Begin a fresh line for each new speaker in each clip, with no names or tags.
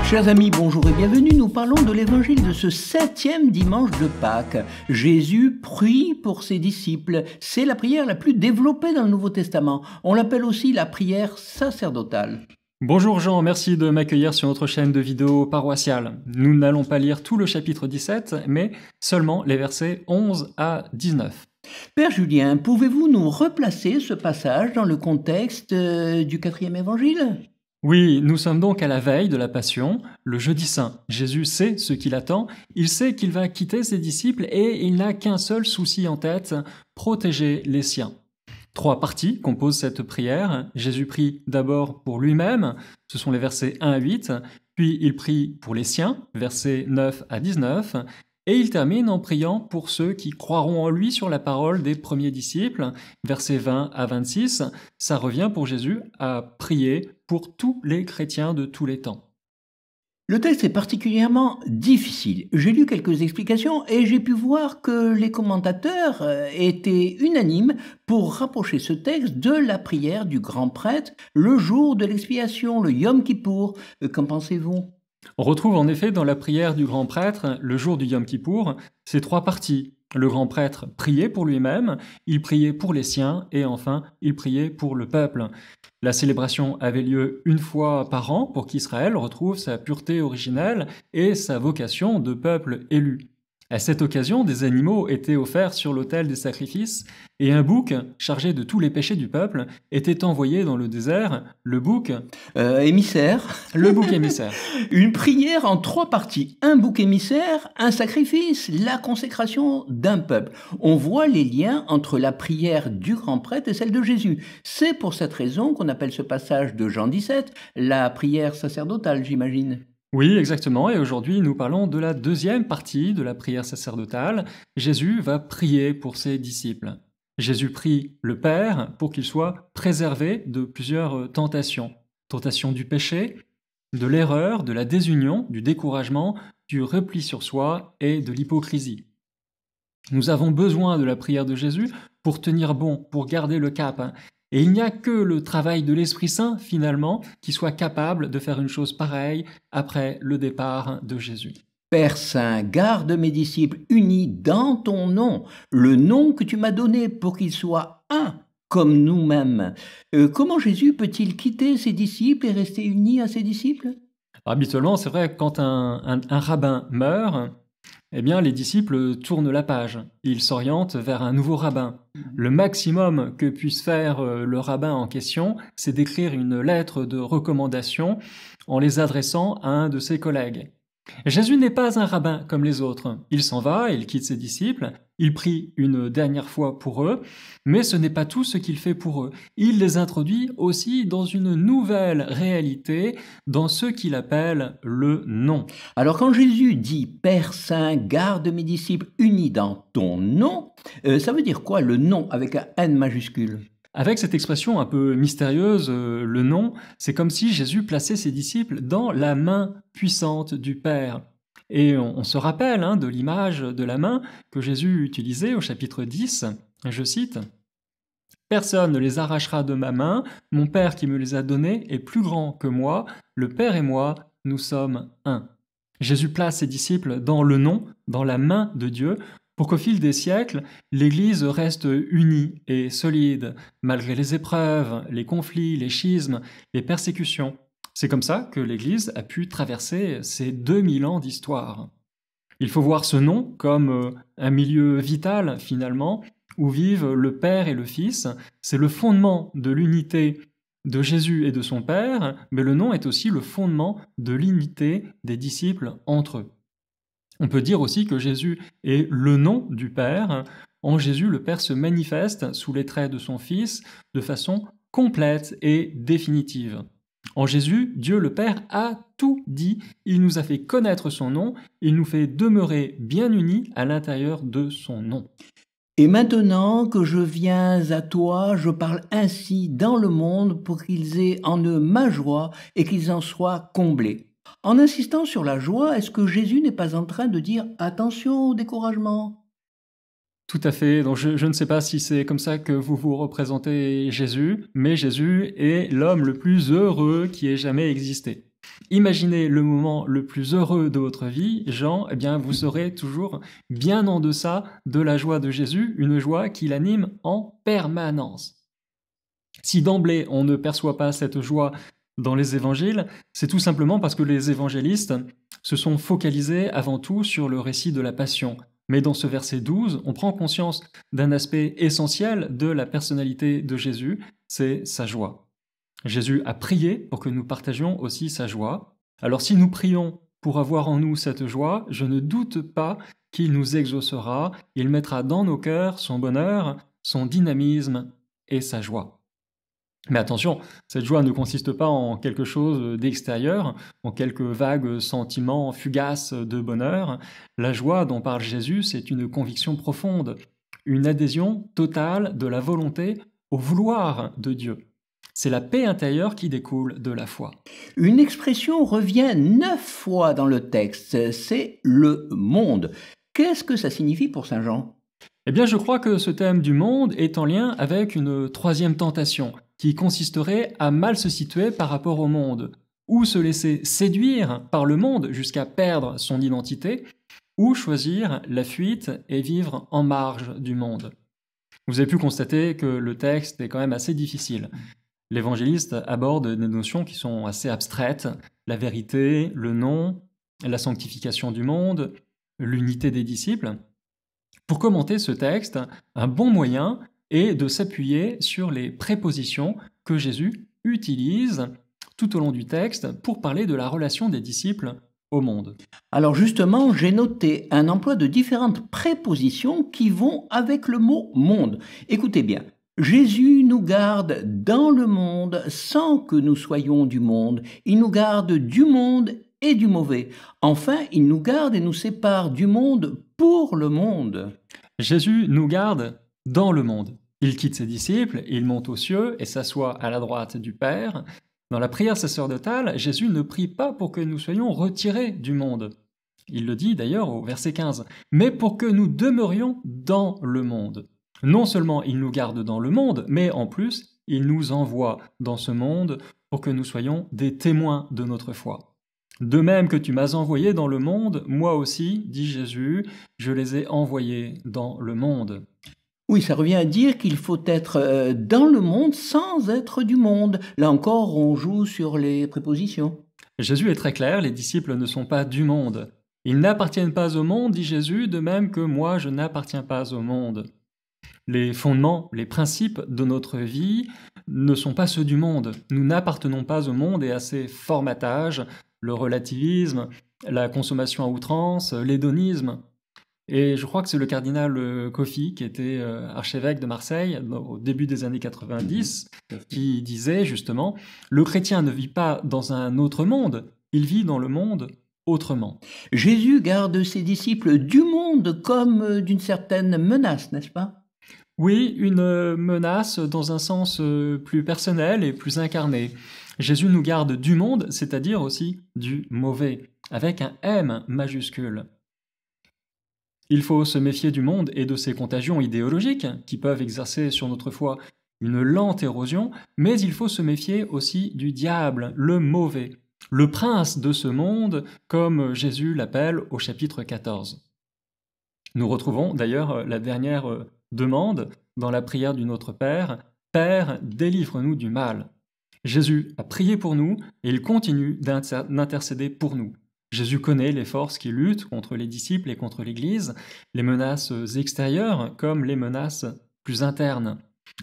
Chers amis, bonjour et bienvenue. Nous parlons de l'évangile de ce 7e dimanche de Pâques. Jésus prie pour ses disciples. C'est la prière la plus développée dans le Nouveau Testament. On l'appelle aussi la prière sacerdotale.
Bonjour Jean, merci de m'accueillir sur notre chaîne de vidéos paroissiale. Nous n'allons pas lire tout le chapitre 17, mais seulement les versets 11 à 19.
Père Julien, pouvez-vous nous replacer ce passage dans le contexte du 4e évangile ?
Oui, nous sommes donc à la veille de la Passion, le jeudi saint. Jésus sait ce qu'il attend, il sait qu'il va quitter ses disciples et il n'a qu'un seul souci en tête, protéger les siens. 3 parties composent cette prière. Jésus prie d'abord pour lui-même, ce sont les versets 1 à 8, puis il prie pour les siens, versets 9 à 19, et il termine en priant pour ceux qui croiront en lui sur la parole des premiers disciples, versets 20 à 26. Ça revient pour Jésus à prier pour tous les chrétiens de tous les temps.
Le texte est particulièrement difficile. J'ai lu quelques explications et j'ai pu voir que les commentateurs étaient unanimes pour rapprocher ce texte de la prière du grand prêtre le jour de l'expiation, le Yom Kippour. Qu'en pensez-vous ?
On retrouve en effet dans la prière du grand prêtre, le jour du Yom Kippour, ces 3 parties. Le grand prêtre priait pour lui-même, il priait pour les siens et enfin il priait pour le peuple. La célébration avait lieu une fois par an pour qu'Israël retrouve sa pureté originelle et sa vocation de peuple élu. À cette occasion, des animaux étaient offerts sur l'autel des sacrifices et un bouc chargé de tous les péchés du peuple était envoyé dans le désert, le bouc
émissaire.
Le bouc émissaire.
Une prière en 3 parties. Un bouc émissaire, un sacrifice, la consécration d'un peuple. On voit les liens entre la prière du grand prêtre et celle de Jésus. C'est pour cette raison qu'on appelle ce passage de Jean 17 la prière sacerdotale, j'imagine.
Oui, exactement, et aujourd'hui nous parlons de la 2e partie de la prière sacerdotale. Jésus va prier pour ses disciples. Jésus prie le Père pour qu'il soit préservé de plusieurs tentations. Tentation du péché, de l'erreur, de la désunion, du découragement, du repli sur soi et de l'hypocrisie. Nous avons besoin de la prière de Jésus pour tenir bon, pour garder le cap. Et il n'y a que le travail de l'Esprit Saint, finalement, qui soit capable de faire une chose pareille après le départ de Jésus.
Père Saint, garde mes disciples unis dans ton nom, le nom que tu m'as donné pour qu'ils soient un, comme nous-mêmes. Comment Jésus peut-il quitter ses disciples et rester uni à ses disciples ?
Habituellement, c'est vrai, quand un rabbin meurt, eh bien, les disciples tournent la page. Ils s'orientent vers un nouveau rabbin. Le maximum que puisse faire le rabbin en question, c'est d'écrire une lettre de recommandation en les adressant à un de ses collègues. Jésus n'est pas un rabbin comme les autres. Il s'en va, il quitte ses disciples, il prie une dernière fois pour eux, mais ce n'est pas tout ce qu'il fait pour eux. Il les introduit aussi dans une nouvelle réalité, dans ce qu'il appelle le nom.
Alors quand Jésus dit « Père Saint, garde mes disciples unis dans ton nom », ça veut dire quoi le nom avec un N majuscule ?
Avec cette expression un peu mystérieuse, le nom, c'est comme si Jésus plaçait ses disciples dans la main puissante du Père. Et on se rappelle de l'image de la main que Jésus utilisait au chapitre 10, je cite « Personne ne les arrachera de ma main, mon Père qui me les a donnés est plus grand que moi, le Père et moi, nous sommes un. » Jésus place ses disciples dans le nom, dans la main de Dieu, pour qu'au fil des siècles, l'Église reste unie et solide, malgré les épreuves, les conflits, les schismes, les persécutions. C'est comme ça que l'Église a pu traverser ces 2000 ans d'histoire. Il faut voir ce nom comme un milieu vital, finalement, où vivent le Père et le Fils. C'est le fondement de l'unité de Jésus et de son Père, mais le nom est aussi le fondement de l'unité des disciples entre eux. On peut dire aussi que Jésus est le nom du Père. En Jésus, le Père se manifeste sous les traits de son Fils de façon complète et définitive. En Jésus, Dieu le Père a tout dit, il nous a fait connaître son nom, il nous fait demeurer bien unis à l'intérieur de son nom.
Et maintenant que je viens à toi, je parle ainsi dans le monde pour qu'ils aient en eux ma joie et qu'ils en soient comblés. En insistant sur la joie, est-ce que Jésus n'est pas en train de dire « attention au découragement » ?
Tout à fait. Donc je ne sais pas si c'est comme ça que vous vous représentez Jésus, mais Jésus est l'homme le plus heureux qui ait jamais existé. Imaginez le moment le plus heureux de votre vie, Jean, eh bien vous serez toujours bien en deçà de la joie de Jésus, une joie qui l'anime en permanence. Si d'emblée on ne perçoit pas cette joie dans les évangiles, c'est tout simplement parce que les évangélistes se sont focalisés avant tout sur le récit de la Passion. Mais dans ce verset 12, on prend conscience d'un aspect essentiel de la personnalité de Jésus, c'est sa joie. Jésus a prié pour que nous partagions aussi sa joie. Alors si nous prions pour avoir en nous cette joie, je ne doute pas qu'il nous exaucera, il mettra dans nos cœurs son bonheur, son dynamisme et sa joie. Mais attention, cette joie ne consiste pas en quelque chose d'extérieur, en quelques vagues sentiments fugaces de bonheur. La joie dont parle Jésus, c'est une conviction profonde, une adhésion totale de la volonté au vouloir de Dieu. C'est la paix intérieure qui découle de la foi.
Une expression revient 9 fois dans le texte, c'est le monde. Qu'est-ce que ça signifie pour Saint Jean ?
Eh bien, je crois que ce thème du monde est en lien avec une troisième tentation, qui consisterait à mal se situer par rapport au monde, ou se laisser séduire par le monde jusqu'à perdre son identité, ou choisir la fuite et vivre en marge du monde. Vous avez pu constater que le texte est quand même assez difficile. L'évangéliste aborde des notions qui sont assez abstraites, la vérité, le nom, la sanctification du monde, l'unité des disciples. Pour commenter ce texte, un bon moyen est de s'appuyer sur les prépositions que Jésus utilise tout au long du texte pour parler de la relation des disciples au monde.
Alors justement, j'ai noté un emploi de différentes prépositions qui vont avec le mot « monde ». Écoutez bien. Jésus nous garde dans le monde sans que nous soyons du monde. Il nous garde du monde et du mauvais. Enfin, il nous garde et nous sépare du monde pour le monde.
Jésus nous garde dans le monde. Il quitte ses disciples, il monte aux cieux et s'assoit à la droite du Père. Dans la prière sacerdotale, Jésus ne prie pas pour que nous soyons retirés du monde. Il le dit d'ailleurs au verset 15, mais pour que nous demeurions dans le monde. Non seulement il nous garde dans le monde, mais en plus, il nous envoie dans ce monde pour que nous soyons des témoins de notre foi. De même que tu m'as envoyé dans le monde, moi aussi, dit Jésus, je les ai envoyés dans le monde.
Oui, ça revient à dire qu'il faut être dans le monde sans être du monde. Là encore, on joue sur les prépositions.
Jésus est très clair, les disciples ne sont pas du monde. Ils n'appartiennent pas au monde, dit Jésus, de même que moi je n'appartiens pas au monde. Les fondements, les principes de notre vie ne sont pas ceux du monde. Nous n'appartenons pas au monde et à ses formatages, le relativisme, la consommation à outrance, l'hédonisme. Et je crois que c'est le cardinal Cauffy, qui était archevêque de Marseille au début des années 90, qui disait justement « Le chrétien ne vit pas dans un autre monde, il vit dans le monde autrement. »
Jésus garde ses disciples du monde comme d'une certaine menace, n'est-ce pas ?
Oui, une menace dans un sens plus personnel et plus incarné. Jésus nous garde du monde, c'est-à-dire aussi du mauvais, avec un M majuscule. Il faut se méfier du monde et de ses contagions idéologiques qui peuvent exercer sur notre foi une lente érosion, mais il faut se méfier aussi du diable, le mauvais, le prince de ce monde, comme Jésus l'appelle au chapitre 14. Nous retrouvons d'ailleurs la dernière demande dans la prière du Notre Père, « Père, délivre-nous du mal ». Jésus a prié pour nous et il continue d'intercéder pour nous. Jésus connaît les forces qui luttent contre les disciples et contre l'Église, les menaces extérieures comme les menaces plus internes.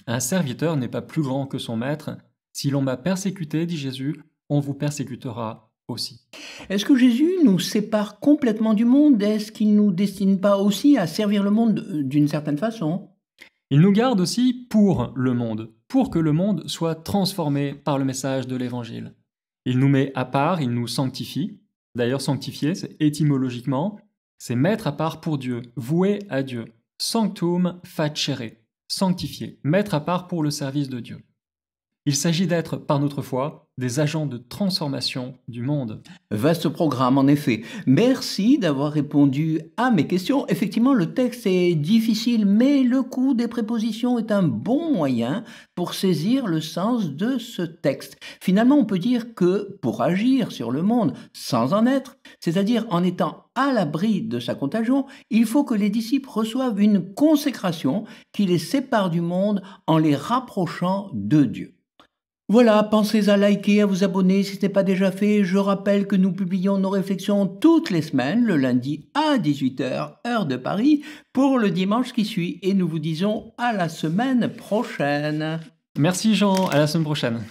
Un serviteur n'est pas plus grand que son maître. Si l'on m'a persécuté, dit Jésus, on vous persécutera aussi.
Est-ce que Jésus nous sépare complètement du monde ? Est-ce qu'il ne nous destine pas aussi à servir le monde d'une certaine façon ?
Il nous garde aussi pour le monde, pour que le monde soit transformé par le message de l'Évangile. Il nous met à part, il nous sanctifie. D'ailleurs, sanctifier, c'est étymologiquement, c'est mettre à part pour Dieu, voué à Dieu. Sanctum facere, sanctifier, mettre à part pour le service de Dieu. Il s'agit d'être, par notre foi, des agents de transformation du monde.
Vaste programme, en effet. Merci d'avoir répondu à mes questions. Effectivement, le texte est difficile, mais le coup des prépositions est un bon moyen pour saisir le sens de ce texte. Finalement, on peut dire que pour agir sur le monde sans en être, c'est-à-dire en étant à l'abri de sa contagion, il faut que les disciples reçoivent une consécration qui les sépare du monde en les rapprochant de Dieu. Voilà, pensez à liker, à vous abonner si ce n'est pas déjà fait. Je rappelle que nous publions nos réflexions toutes les semaines, le lundi à 18h, heure de Paris, pour le dimanche qui suit. Et nous vous disons à la semaine prochaine.
Merci Jean, à la semaine prochaine.